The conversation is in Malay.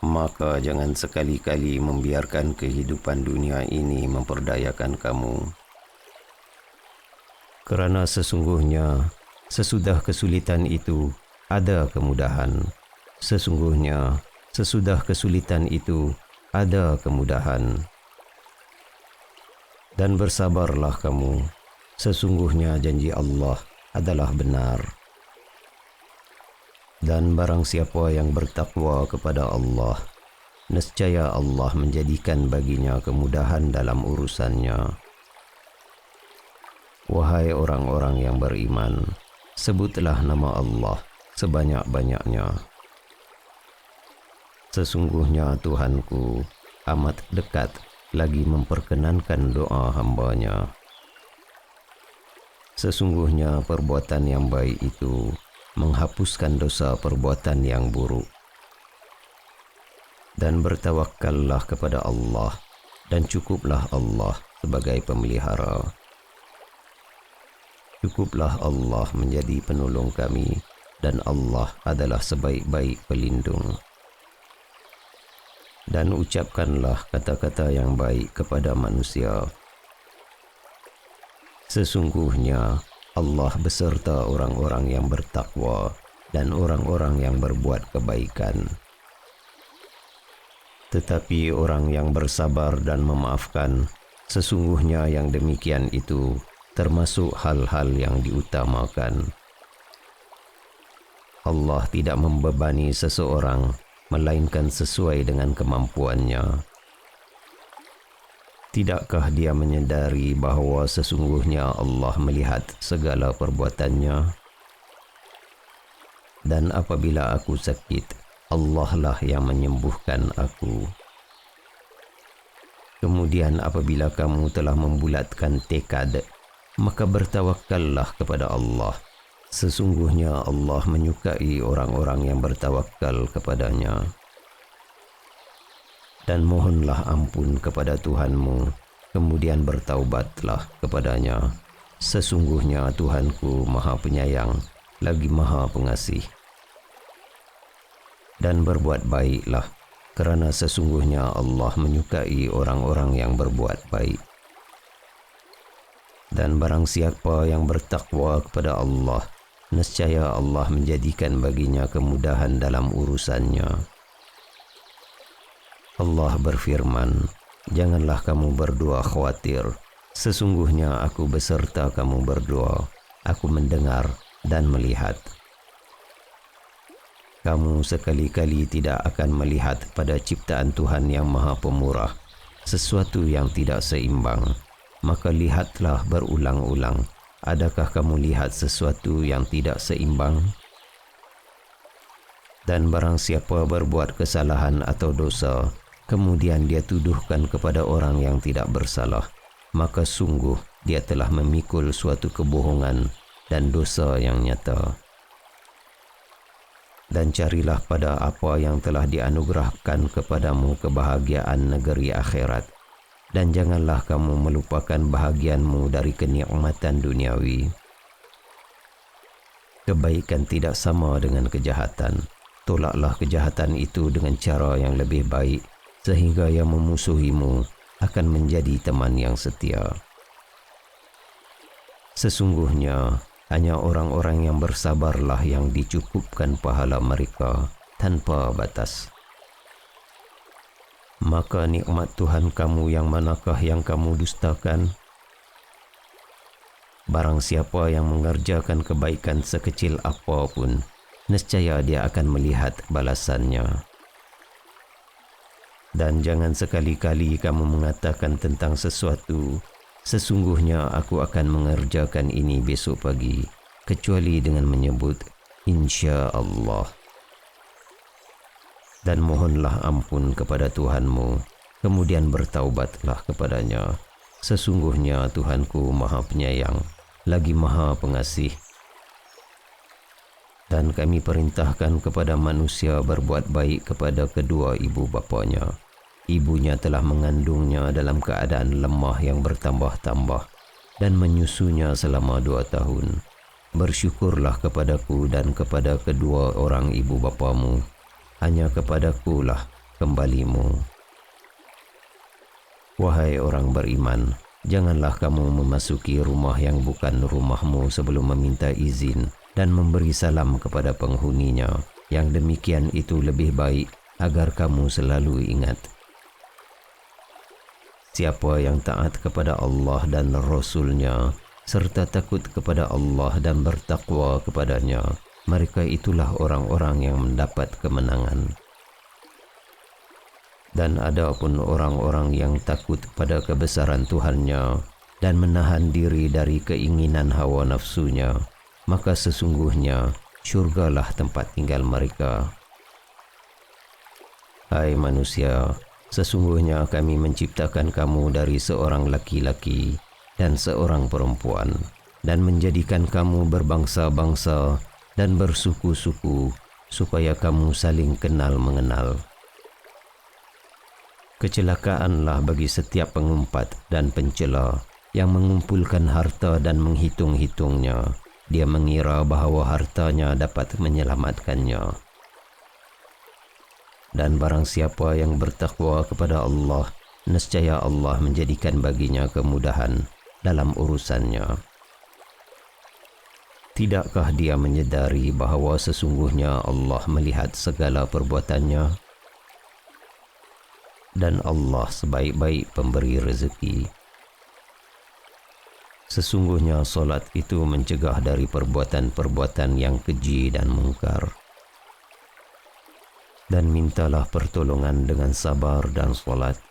maka jangan sekali-kali membiarkan kehidupan dunia ini memperdayakan kamu. Kerana sesungguhnya, sesudah kesulitan itu, ada kemudahan. Sesungguhnya, sesudah kesulitan itu, ada kemudahan. Dan bersabarlah kamu, sesungguhnya janji Allah adalah benar. Dan barang siapa yang bertakwa kepada Allah, nescaya Allah menjadikan baginya kemudahan dalam urusannya. Wahai orang-orang yang beriman, sebutlah nama Allah sebanyak-banyaknya. Sesungguhnya Tuhanku amat dekat lagi memperkenankan doa hambanya. Sesungguhnya perbuatan yang baik itu menghapuskan dosa perbuatan yang buruk. Dan bertawakkallah kepada Allah, dan cukuplah Allah sebagai pemelihara. Cukuplah Allah menjadi penolong kami, dan Allah adalah sebaik-baik pelindung. Dan ucapkanlah kata-kata yang baik kepada manusia. Sesungguhnya Allah beserta orang-orang yang bertakwa dan orang-orang yang berbuat kebaikan. Tetapi orang yang bersabar dan memaafkan, sesungguhnya yang demikian itu termasuk hal-hal yang diutamakan. Allah tidak membebani seseorang melainkan sesuai dengan kemampuannya. Tidakkah dia menyadari bahawa sesungguhnya Allah melihat segala perbuatannya? Dan apabila aku sakit, Allah lah yang menyembuhkan aku. Kemudian apabila kamu telah membulatkan tekad, maka bertawakkallah kepada Allah. Sesungguhnya Allah menyukai orang-orang yang bertawakal kepadanya. Dan mohonlah ampun kepada Tuhanmu, kemudian bertaubatlah kepadanya. Sesungguhnya Tuhanku Maha Penyayang, lagi Maha Pengasih. Dan berbuat baiklah, kerana sesungguhnya Allah menyukai orang-orang yang berbuat baik. Dan barang siapa yang bertakwa kepada Allah, nescaya Allah menjadikan baginya kemudahan dalam urusannya. Allah berfirman, janganlah kamu berdua khawatir, sesungguhnya aku beserta kamu berdua, aku mendengar dan melihat. Kamu sekali-kali tidak akan melihat pada ciptaan Tuhan yang Maha Pemurah sesuatu yang tidak seimbang, maka lihatlah berulang-ulang, adakah kamu lihat sesuatu yang tidak seimbang? Dan barang siapa berbuat kesalahan atau dosa, kemudian dia tuduhkan kepada orang yang tidak bersalah, maka sungguh dia telah memikul suatu kebohongan dan dosa yang nyata. Dan carilah pada apa yang telah dianugerahkan kepadamu kebahagiaan negeri akhirat, dan janganlah kamu melupakan bahagianmu dari kenikmatan duniawi. Kebaikan tidak sama dengan kejahatan. Tolaklah kejahatan itu dengan cara yang lebih baik, sehingga yang memusuhimu akan menjadi teman yang setia. Sesungguhnya hanya orang-orang yang bersabarlah yang dicukupkan pahala mereka tanpa batas. Maka nikmat Tuhan kamu yang manakah yang kamu dustakan? Barang siapa yang mengerjakan kebaikan sekecil apapun, nescaya dia akan melihat balasannya. Dan jangan sekali-kali kamu mengatakan tentang sesuatu, sesungguhnya aku akan mengerjakan ini besok pagi, kecuali dengan menyebut insya Allah. Dan mohonlah ampun kepada Tuhanmu, kemudian bertaubatlah kepadanya. Sesungguhnya Tuhanku Maha Penyayang, lagi Maha Pengasih. Dan kami perintahkan kepada manusia berbuat baik kepada kedua ibu bapanya. Ibunya telah mengandungnya dalam keadaan lemah yang bertambah-tambah dan menyusunya selama 2 tahun. Bersyukurlah kepadaku dan kepada kedua orang ibu bapamu. Hanya kepadakulah kembalimu. Wahai orang beriman, janganlah kamu memasuki rumah yang bukan rumahmu sebelum meminta izin dan memberi salam kepada penghuninya. Yang demikian itu lebih baik agar kamu selalu ingat. Siapa yang taat kepada Allah dan Rasul-Nya serta takut kepada Allah dan bertakwa kepadanya, mereka itulah orang-orang yang mendapat kemenangan. Dan adapun orang-orang yang takut pada kebesaran Tuhannya dan menahan diri dari keinginan hawa nafsunya, maka sesungguhnya syurgalah tempat tinggal mereka. Hai manusia, sesungguhnya kami menciptakan kamu dari seorang laki-laki dan seorang perempuan, dan menjadikan kamu berbangsa-bangsa dan bersuku-suku, supaya kamu saling kenal mengenal. Kecelakaanlah bagi setiap pengumpat dan pencela yang mengumpulkan harta dan menghitung-hitungnya. Dia mengira bahawa hartanya dapat menyelamatkannya. Dan barang siapa yang bertakwa kepada Allah, nescaya Allah menjadikan baginya kemudahan dalam urusannya. Tidakkah dia menyedari bahawa sesungguhnya Allah melihat segala perbuatannya? Dan Allah sebaik-baik pemberi rezeki. Sesungguhnya solat itu mencegah dari perbuatan-perbuatan yang keji dan mungkar. Dan mintalah pertolongan dengan sabar dan solat.